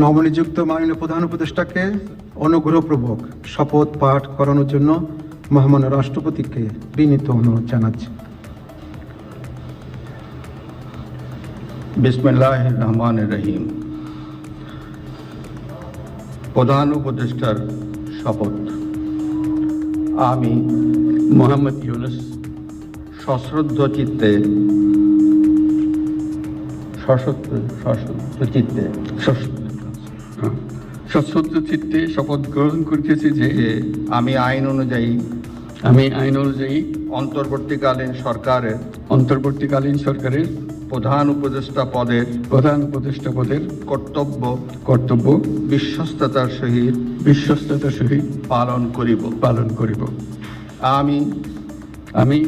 নবনিযুক্ত মাননীয় প্রধান উপদেষ্টাকে অনুগ্রহপূর্বক শপথ পাঠ করানোর জন্য মহামান্য রাষ্ট্রপতিকে বিনীত অনুরোধ জানাচ্ছি। বিসমিল্লাহির রহমানির রহিম। প্রধান উপদেষ্টার শপথ। আমি মোহাম্মদ ইউনুস সশ্রদ্ধ চিত্তে শপথ গ্রহণ করিতেছি যে আমি আইন অনুযায়ী অন্তর্বর্তীকালীন সরকারের প্রধান উপদেষ্টা পদের কর্তব্য বিশ্বস্ততার সহিত পালন করিব। আমি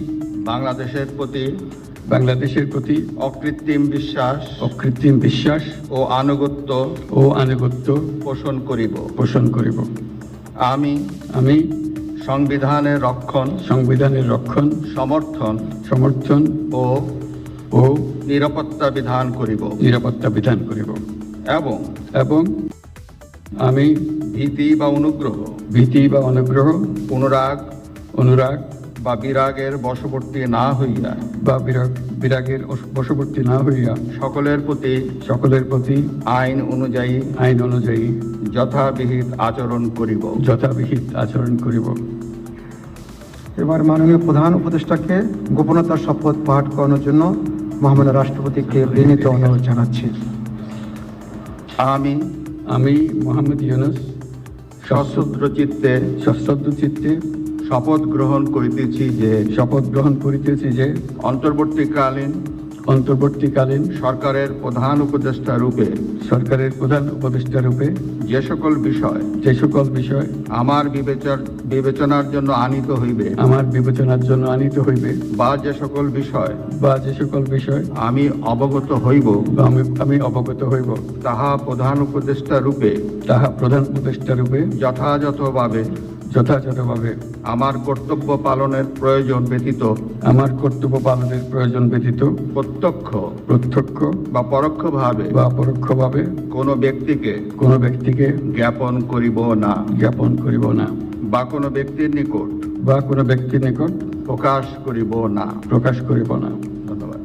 বাংলাদেশের প্রতি অকৃত্রিম বিশ্বাস ও আনুগত্য পোষণ করিব। আমি সংবিধানের রক্ষণ সমর্থন ও নিরাপত্তা বিধান করিব এবং আমি ভীতি বা অনুরাগ বা বিরাগের বশবর্তী না হইয়া সকলের প্রতি আইন অনুযায়ী যথাবিহিত আচরণ করিব। এবার মাননীয় প্রধান উপদেষ্টাকে গোপনতার শপথ পাঠ করানোর জন্য মহামান্য রাষ্ট্রপতিকে বিনীত অনুরোধ জানাচ্ছি। আমি মোহাম্মদ ইউনুস সশ্রদ্ধ চিত্তে শপথ গ্রহণ করিতেছি যে অন্তর্বর্তীকালীন সরকারের প্রধান উপদেষ্টা রূপে যে সকল বিষয় আমার বিবেচনার জন্য আনিত হইবে বা যে সকল বিষয় আমি অবগত হইব তাহা প্রধান উপদেষ্টা রূপে যথাযথভাবে আমার কর্তব্য পালনের প্রয়োজন ব্যতীত প্রত্যক্ষ বা পরোক্ষভাবে কোনো ব্যক্তিকে জ্ঞাপন করিব না বা কোনো ব্যক্তির নিকট প্রকাশ করিব না। ধন্যবাদ।